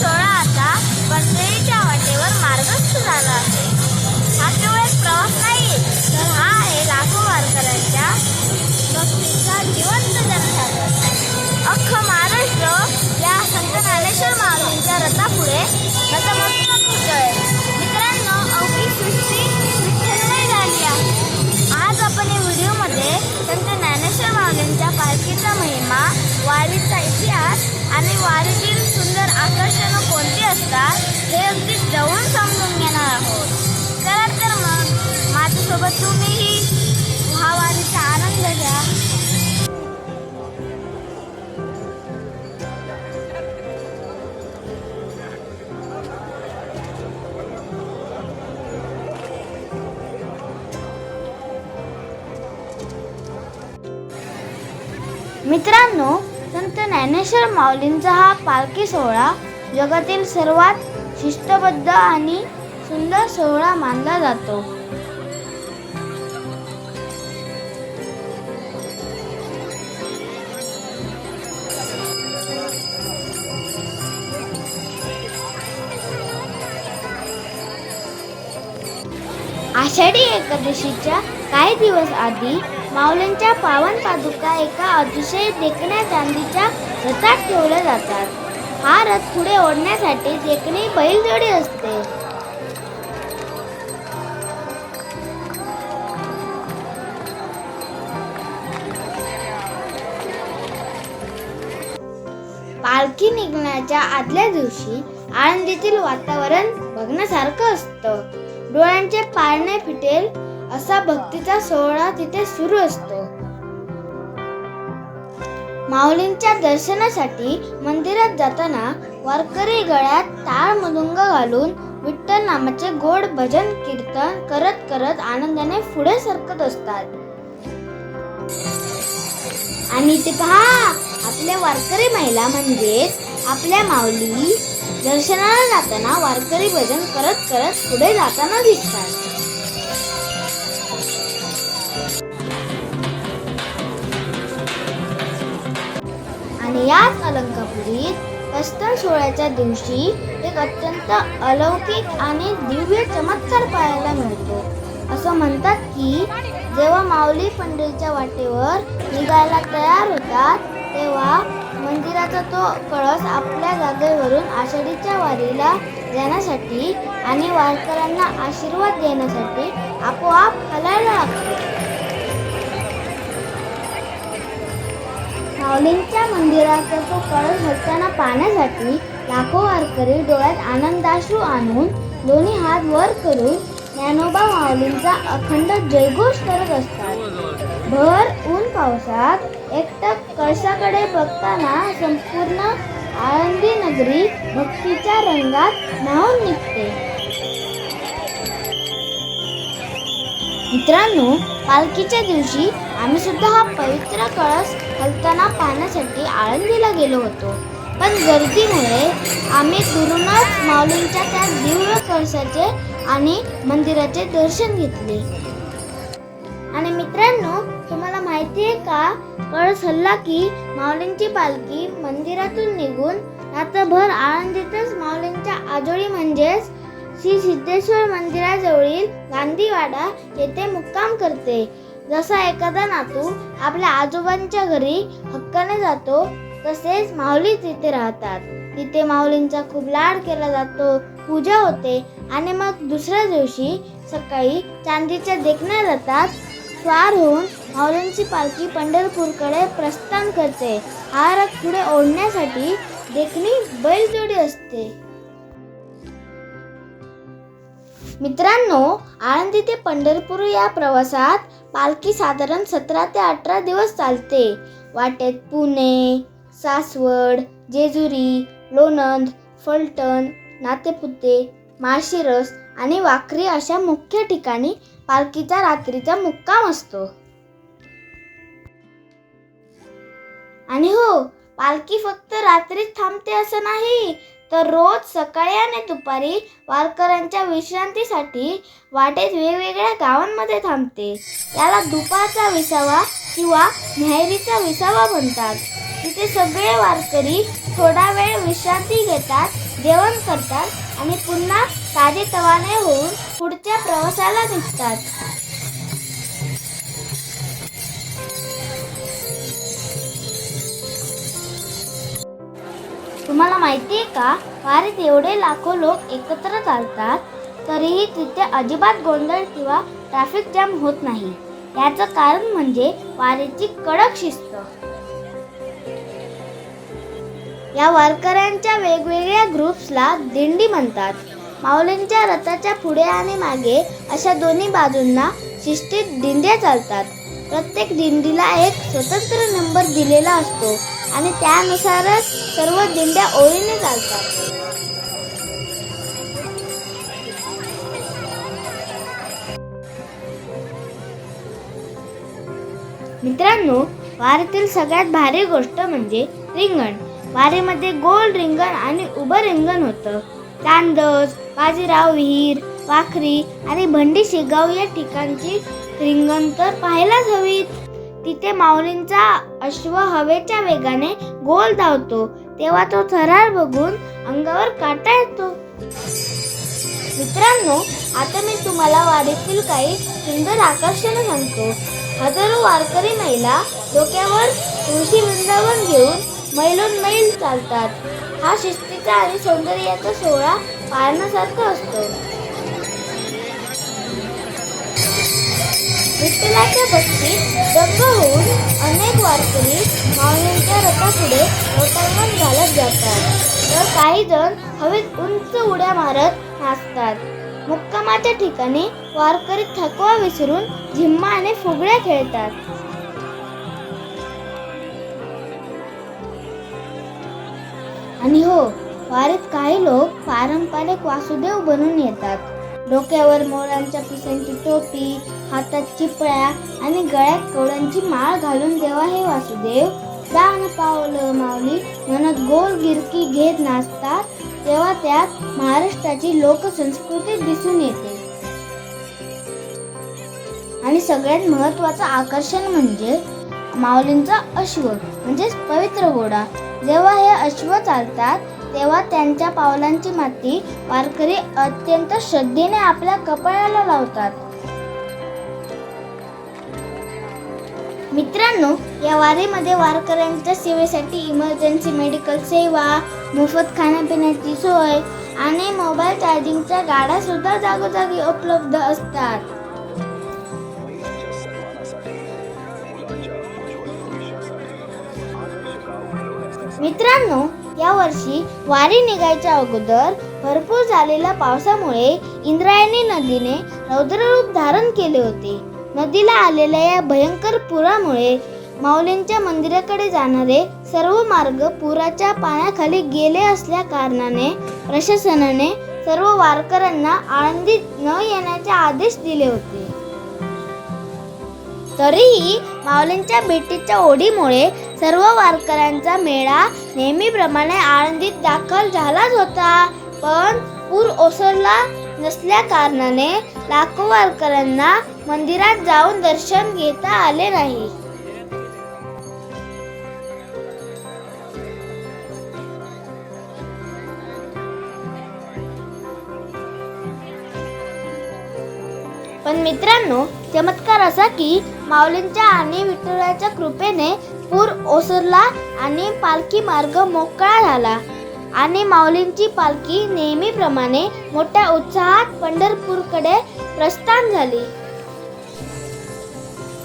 सोहळा आता पंढरीच्या वाटेवर मार्गस्थ झाला आहे. हा केवळ एक प्रवास नाही, तर हा आहे लाखो वारकऱ्यांच्या भक्तीचा जिवंत जनसागर. अख्खं महाराष्ट्र या संत ज्ञानेश्वर माऊलींच्या रथापुढे नतमस्तक होतोय. मित्रांनो, अवघी सृष्टी विठ्ठलमय झाली आहे. आज आपण या व्हिडिओमध्ये संत ज्ञानेश्वर माऊलींच्या पालखीचा महिमा, वारीचा इतिहास आणि वारीतील सुंदर आकर्षणं कोणती असतात हे अगदी जवळून समजून घेणार आहोत. चला तर मग माझ्यासोबत तुम्हीही हा वारीचा आनंद घ्या. मित्रांनो, संत ज्ञानेश्वर माऊलींचा हा पालखी सोहळा जगातील सर्वात शिस्तबद्ध आणि सुंदर सोहळा मानला जातो. आषाढी एकादशीच्या काही दिवस आधी माऊलींच्या पावन पादुका एका अतिशय देखण्या चांदीच्या रथात ठेवल्या जातात. हा रथ पुढे ओढण्यासाठी देखणी बैलजोडी असते. पालखी निघण्याच्या आदल्या दिवशी आळंदीतील वातावरण बघण्यासारखं असतं. डोळ्यांचे पारणे फिटेल असा भक्तीचा सोहळा तिथे सुरू असतो. माऊलींच्या दर्शनासाठी मंदिरात जाताना वारकरी गळ्यात टाळ मृदुंग घालून विठ्ठल नामाचे गोड भजन कीर्तन करत करत आनंदाने पुढे सरकत असतात. आणि ते पहा, आपल्या वारकरी महिला म्हणजेच आपल्या माऊली दर्शनाला जाताना वारकरी भजन करत करत पुढे जाताना दिसतात. आणि याच अलंकापुरीत कस्तन सोहळ्याच्या दिवशी एक अत्यंत अलौकिक आणि दिव्य चमत्कार पाहायला मिळतो. असं म्हणतात की जेव्हा माऊली पंढरीच्या वाटेवर निघायला तयार होतात, तेव्हा मंदिराचा तो कळस आपल्या जागेवरून आषाढीच्या वारीला जाण्यासाठी आणि वारकऱ्यांना आशीर्वाद देण्यासाठी आपोआप हलायला लागतो. माऊलींच्या मंदिराचा तो कळस हलताना पाहण्यासाठी लाखो वारकरी डोळ्यात आनंदाश्रू आणून दोन्ही हात वर करून ज्ञानोबा माऊलींचा अखंड जयघोष करत असतात. भर ऊन पावसात एकटक कळसाकडे बघताना संपूर्ण आळंदी नगरी भक्तीच्या रंगात न्हाऊन निघते. मित्रांनो, पालखीच्या दिवशी आम्ही सुद्धा हा पवित्र कळस हलताना पाहण्यासाठी आळंदीला गेलो होतो. पण गर्दीमुळे आम्ही दुरूनच माऊलींच्या त्या दिव्य कळसाचे आणि मंदिराचे दर्शन घेतले. आणि मित्रांनो, तुम्हाला माहिती आहे का, कळस हलला की माऊलींची पालखी मंदिरातून निघून रात्रभर आळंदीतच माऊलींच्या आजोळी म्हणजेच श्री सिद्धेश्वर मंदिराजवळील गांधीवाडा येथे मुक्काम करते. जसा एखादा नातू आपल्या आजोबांच्या घरी हक्काने जातो, तसेच माऊली तिथे राहतात. तिथे माऊलींचा खूप लाड केला जातो, पूजा होते आणि मग दुसऱ्या दिवशी सकाळी चांदीच्या देखण्या रथात स्वार होऊन माऊलींची पालखी पंढरपूरकडे प्रस्थान करते. हा रथ पुढे ओढण्यासाठी देखणी बैलजोडी असते. मित्रांनो, आळंदी ते पंढरपूर या प्रवासात पालखी साधारण 17 ते 18 दिवस चालते. वाटेत पुणे, सासवड, जेजुरी, लोणंद, फलटण, नातेपुते, माळशिरस आणि वाखरी अशा मुख्य ठिकाणी पालखीचा रात्रीचा मुक्काम असतो. आणि हो, पालखी फक्त रात्रीच थांबते असं नाही, तर रोज सकाळी आणि दुपारी वारकऱ्यांच्या विश्रांतीसाठी वाटेत वेगवेगळ्या गावांमध्ये थांबते. याला दुपारचा विसावा किंवा न्याहारीचा विसावा म्हणतात. तिथे सगळे वारकरी थोडा वेळ विश्रांती घेतात, जेवण करतात आणि पुन्हा ताजेतवाने होऊन पुढच्या प्रवासाला निघतात. तुम्हाला माहिती आहे का, वारीत एवढे लाखो लोक एकत्र चालतात तरीही तिथे अजिबात गोंधळ किंवा ट्रॅफिक जाम होत नाही. याचं कारण म्हणजे वारीची कडक शिस्त. या वारकऱ्यांच्या वेगवेगळ्या ग्रुप्सला दिंडी म्हणतात. माऊलींच्या रथाच्या पुढे आणि मागे अशा दोन्ही बाजूंना शिस्तीत दिंड्या चालतात. प्रत्येक दिंडीला एक स्वतंत्र नंबर दिलेला असतो आणि त्यानुसारच सर्व दिंड्या ओळीने चालतात. मित्रांनो, वारीतील सगळ्यात भारी गोष्ट म्हणजे रिंगण. वारीमध्ये गोल रिंगण आणि उभं रिंगण होतं. चांदस, बाजीराव विहीर, वाखरी आणि भंडी शेगाव या ठिकाणची रिंगण तर पाहायलाच हवीत. तिथे माऊलींचा अश्व हवेच्या वेगाने गोल धावतो तेव्हा तो थरार बघून अंगावर काटा येतो. मित्रांनो, आता मी तुम्हाला वारीतील काही सुंदर आकर्षण सांगतो. हजारो वारकरी महिला डोक्यावर तुळशी वृंदावन घेऊन मैलोन मैल चालतात. हा शिस्तीचा आणि सौंदर्याचा सोहळा पाहण्यासारखा असतो. विठ्ठलाच्या भक्तीत दंग होऊन अनेक वारकरी माऊलींच्या रथापुढे लोटांगण घालत जातात, तर काही जण हवेत उंच उड्या मारत नाचतात. मुक्कामाच्या ठिकाणी वारकरी थकवा विसरून झिम्मा आणि फुगड्या खेळतात. आणि हो, वारीत काही लोक पारंपरिक वासुदेव बनून येतात. डोक्यावर मोरांच्या पिसांची टोपी, हातात चिपळ्या आणि गळ्यात कवड्यांची माळ घालून जेव्हा हे वासुदेव दान पावलं माऊली म्हणत गोल गिरकी घेत नाचतात, तेव्हा त्यात महाराष्ट्राची लोकसंस्कृती दिसून येते. आणि सगळ्यात महत्त्वाचं आकर्षण म्हणजे माऊलींचा अश्व म्हणजेच पवित्र घोडा. जेव्हा हे अश्व चालतात तेव्हा त्यांच्या पावलांची माती वारकरी अत्यंत श्रद्धेने आपल्या कपाळाला लावतात. मित्रांनो, या वारीमध्ये वारकऱ्यांच्या सेवेसाठी इमर्जन्सी मेडिकल सेवा, मोफत खाण्यापिण्याची सोय आणि मोबाईल चार्जिंगच्या गाड्या सुद्धा जागोजागी उपलब्ध असतात. मित्रांनो, या वर्षी वारी निघायच्या अगोदर भरपूर झालेल्या पावसामुळे इंद्रायणी नदीने रौद्ररूप धारण केले होते. नदीला आलेल्या या भयंकर पुरामुळे माऊलींच्या मंदिराकडे जाणारे सर्व मार्ग पुराच्या पाण्याखाली गेले असल्या कारणाने प्रशासनाने सर्व वारकऱ्यांना आळंदीत न येण्याचे आदेश दिले होते. तरीही माऊलींच्या भेटीच्या ओढीमुळे सर्व वारकऱ्यांचा मेळा नेहमीप्रमाणे आळंदीत दाखल झालाच होता. पण पूर ओसरला नसल्या कारणाने लाखो वारकऱ्यांना मंदिरात जाऊन दर्शन घेता आले नाही. पण मित्रांनो, चमत्कार असा की माऊलींच्या आणि विठ्ठलाच्या कृपेने पूर ओसरला आणि पालखी मार्ग मोकळा झाला आणि माऊलींची पालखी नेहमीप्रमाणे मोठ्या उत्साहात पंढरपूरकडे प्रस्थान झाली.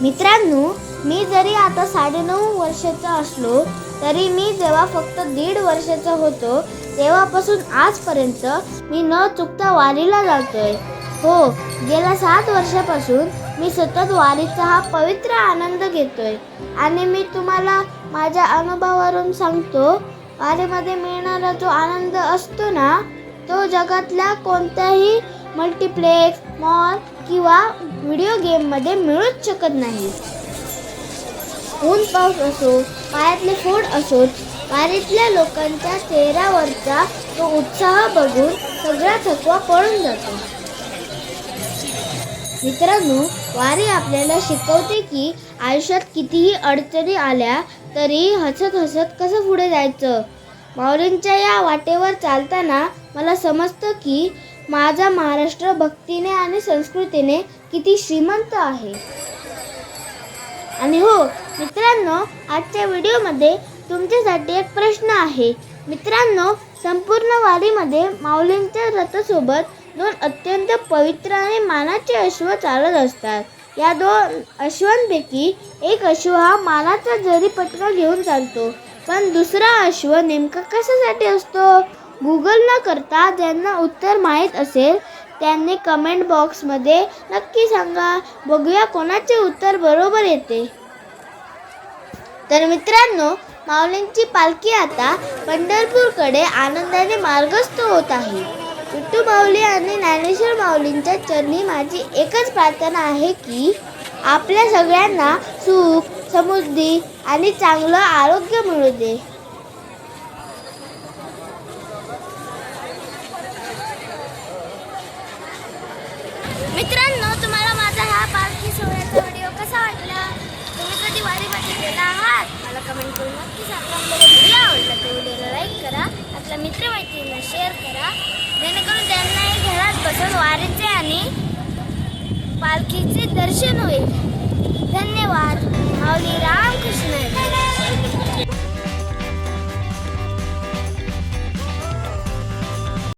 मित्रांनो, मी जरी आता 9.5 वर्षाचा असलो तरी मी जेव्हा फक्त 1.5 वर्षाचा होतो तेव्हापासून आजपर्यंत मी न चुकता वारीला जातोय. हो, गेल्या 7 वर्षापासून मी सतत वारीचा हा पवित्र आनंद घेतोय आणि मी तुम्हाला माझ्या अनुभवावरून सांगतो, वारीमध्ये मिळणारा जो आनंद असतो ना, तो जगातल्या कोणत्याही मल्टीप्लेक्स, मॉल किंवा व्हिडिओ गेममध्ये मिळूच शकत नाही. ऊन पाऊस असो, पायातले फोड असोत वारीतल्या लोकांच्या चेहऱ्यावरचा तो उत्साह बघून सगळा थकवा पळून जातो. मित्रांनो, वारी आपल्याला शिकवते की आयुष्यात कितीही अडचणी आल्या तरी हसत हसत कसं पुढे जायचं. माऊलींच्या या वाटेवर चालताना मला समजतं की माझा महाराष्ट्र भक्तीने आणि संस्कृतीने किती श्रीमंत आहे. आणि हो मित्रांनो, आजच्या व्हिडिओमध्ये तुमच्यासाठी एक प्रश्न आहे. मित्रांनो, संपूर्ण वारीमध्ये माऊलींच्या रथासोबत 2 अत्यंत पवित्र आणि मानाचे अश्व चालत असतात. या 2 अश्वांपैकी एक अश्व हा मानाचा जरीपटका घेऊन चालतो, पण दुसरा अश्व नेमका कशासाठी असतो? गुगल न करता ज्यांना उत्तर माहीत असेल त्यांनी कमेंट बॉक्समध्ये नक्की सांगा. बघूया कोणाचे उत्तर बरोबर येते. तर मित्रांनो, माऊलींची पालखी आता पंढरपूरकडे आनंदाने मार्गस्थ होत आहे. विठू माऊली आणि ज्ञानेश्वर माऊलींच्या चरणी माझी एकच प्रार्थना आहे की आपल्या सगळ्यांना सुख, समृद्धी आणि चांगलं आरोग्य मिळू दे. मित्रांनो, तुम्हाला माझा हा पालखी सोहळ्याचा व्हिडिओ कसा वाटला? तुम्ही कधी वारीमध्ये गेला आहात? मला कमेंट करून नक्की सांगा. व्हिडिओ आवडला तर व्हिडिओला लाईक करा, आपल्या मित्रमैत्रिणींना शेअर करा, जेणेकरून त्यांनाही घरात बसून वारीचे आणि पालखीचे दर्शन होईल. धन्यवाद. माऊली रामकृष्ण.